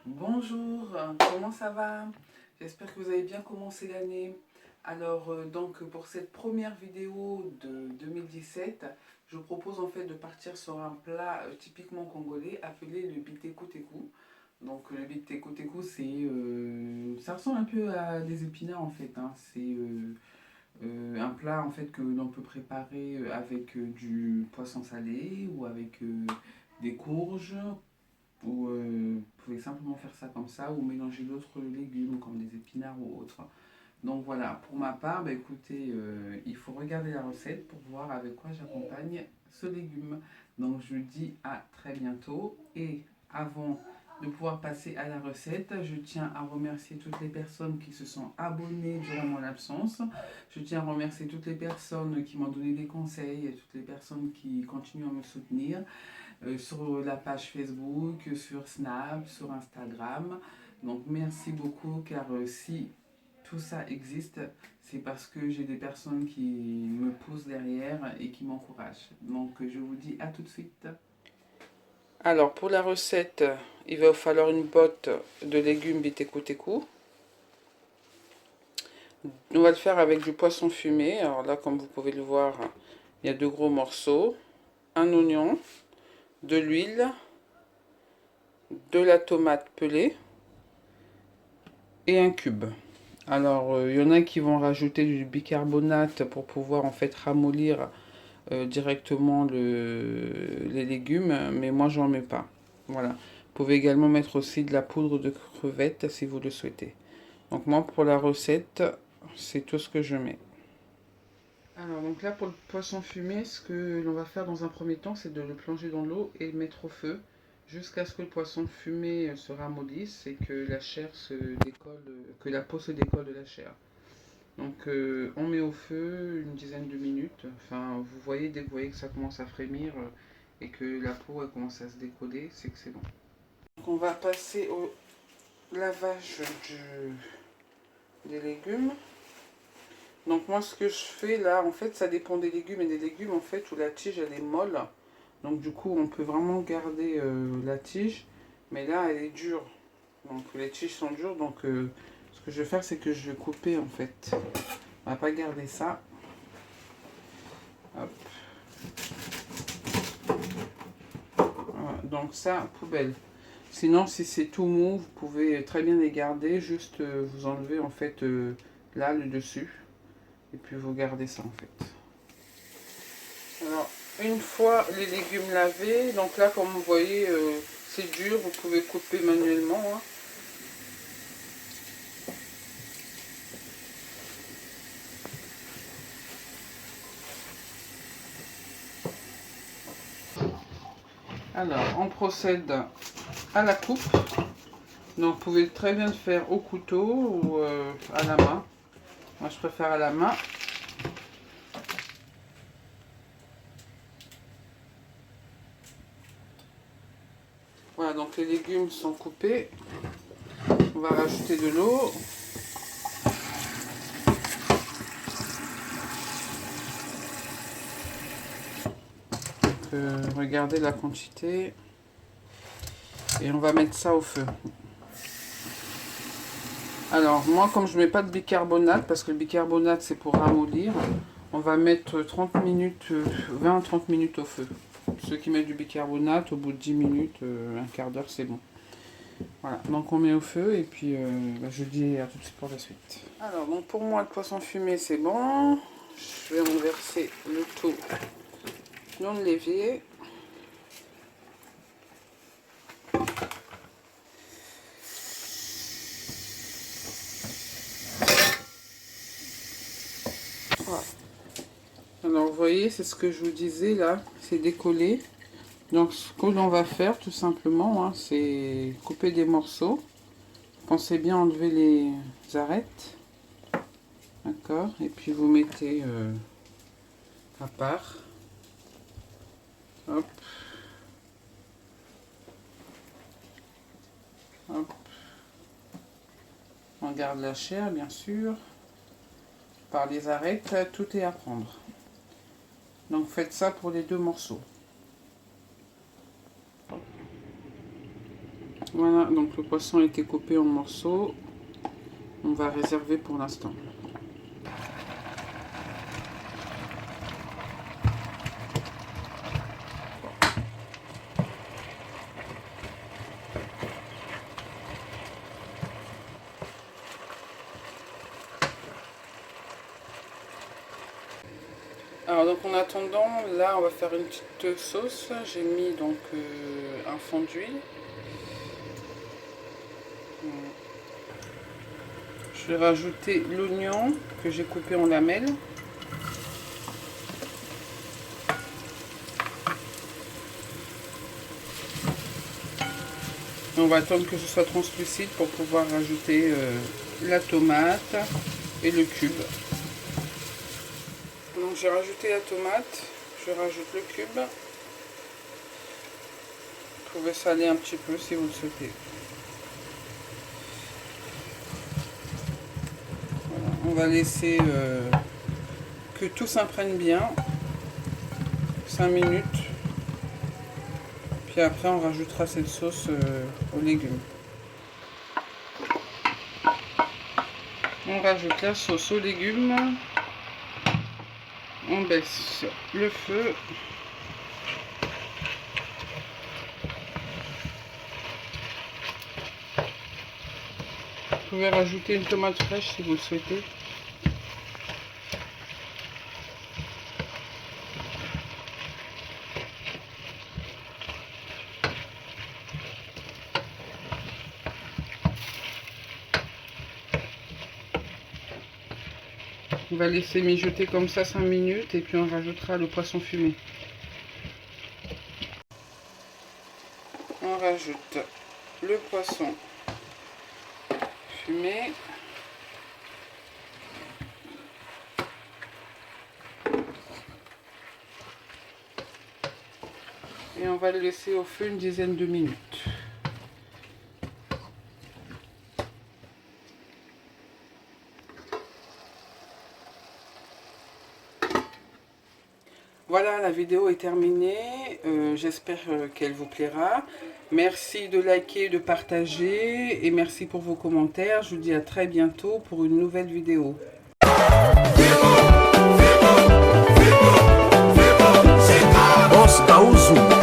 Bonjour, comment ça va? J'espère que vous avez bien commencé l'année. Alors, donc pour cette première vidéo de 2017, je vous propose en fait de partir sur un plat typiquement congolais appelé le biteku teku. Donc le biteku teku, ça ressemble un peu à des épinards en fait, hein. C'est un plat en fait que l'on peut préparer avec du poisson salé ou avec des courges ou vous pouvez simplement faire ça comme ça ou mélanger d'autres légumes comme des épinards ou autres. Donc voilà, pour ma part, bah, écoutez, il faut regarder la recette pour voir avec quoi j'accompagne ce légume. Donc je vous dis à très bientôt et avant de pouvoir passer à la recette, je tiens à remercier toutes les personnes qui se sont abonnées durant mon absence. Je tiens à remercier toutes les personnes qui m'ont donné des conseils et toutes les personnes qui continuent à me soutenir sur la page Facebook, sur Snap, sur Instagram. Donc merci beaucoup car si tout ça existe, c'est parce que j'ai des personnes qui me poussent derrière et qui m'encouragent. Donc je vous dis à tout de suite. Alors pour la recette, il va vous falloir une botte de légumes biteku teku. On va le faire avec du poisson fumé. Alors là, comme vous pouvez le voir, il y a deux gros morceaux, un oignon, de l'huile, de la tomate pelée et un cube. Alors, il y en a qui vont rajouter du bicarbonate pour pouvoir en fait ramollir directement les légumes, mais moi j'en mets pas. Voilà. Vous pouvez également mettre aussi de la poudre de crevettes si vous le souhaitez. Donc moi pour la recette, c'est tout ce que je mets. Alors donc là pour le poisson fumé, ce que l'on va faire dans un premier temps, c'est de le plonger dans l'eau et le mettre au feu jusqu'à ce que le poisson fumé se ramollisse et que la chair se décolle, que la peau se décolle de la chair. Donc on met au feu une dizaine de minutes. Enfin, vous voyez, dès que vous voyez que ça commence à frémir et que la peau elle commence à se décoller, c'est que c'est bon. Donc on va passer au lavage des légumes. Donc moi ce que je fais là, en fait ça dépend des légumes et des légumes en fait où la tige elle est molle. Donc du coup on peut vraiment garder la tige, mais là elle est dure. Donc les tiges sont dures, donc ce que je vais faire c'est que je vais couper en fait. On va pas garder ça. Hop. Voilà. Donc ça, poubelle. Sinon si c'est tout mou, vous pouvez très bien les garder, juste vous enlevez en fait là le dessus. Et puis vous gardez ça en fait. Alors, une fois les légumes lavés, donc là comme vous voyez, c'est dur, vous pouvez couper manuellement, hein. Alors, on procède à la coupe. Donc, vous pouvez très bien le faire au couteau ou à la main. Moi, je préfère à la main. Voilà, donc les légumes sont coupés. On va rajouter de l'eau. Regardez la quantité. Et on va mettre ça au feu. Alors, moi, comme je ne mets pas de bicarbonate, parce que le bicarbonate, c'est pour ramollir, on va mettre 30 minutes, 20-30 minutes au feu. Ceux qui mettent du bicarbonate, au bout de 10 minutes, un quart d'heure, c'est bon. Voilà, donc on met au feu et puis je dis à tout de suite pour la suite. Alors, donc pour moi, le poisson fumé, c'est bon. Je vais renverser le tout dans le l'évier. Voilà. Alors, vous voyez, c'est ce que je vous disais là, c'est décollé. Donc, ce que l'on va faire, tout simplement, hein, c'est couper des morceaux. Pensez bien enlever les arêtes. D'accord. Et puis, vous mettez à part. Hop. Hop. On garde la chair, bien sûr. Par les arêtes, tout est à prendre. Donc, faites ça pour les deux morceaux. Voilà, donc le poisson a été coupé en morceaux. On va réserver pour l'instant. Alors donc en attendant, là on va faire une petite sauce. J'ai mis donc un fond d'huile. Je vais rajouter l'oignon que j'ai coupé en lamelles. On va attendre que ce soit translucide pour pouvoir rajouter la tomate et le cube. Donc j'ai rajouté la tomate, je rajoute le cube. Vous pouvez saler un petit peu si vous le souhaitez. Voilà. On va laisser que tout s'imprègne bien. 5 minutes. Puis après on rajoutera cette sauce aux légumes. On rajoute la sauce aux légumes. On baisse le feu. Vous pouvez rajouter une tomate fraîche si vous le souhaitez. On va laisser mijoter comme ça 5 minutes et puis on rajoutera le poisson fumé. On rajoute le poisson fumé. Et on va le laisser au feu une dizaine de minutes. Voilà, la vidéo est terminée. J'espère qu'elle vous plaira. Merci de liker, de partager et merci pour vos commentaires. Je vous dis à très bientôt pour une nouvelle vidéo. Oscar Uzu.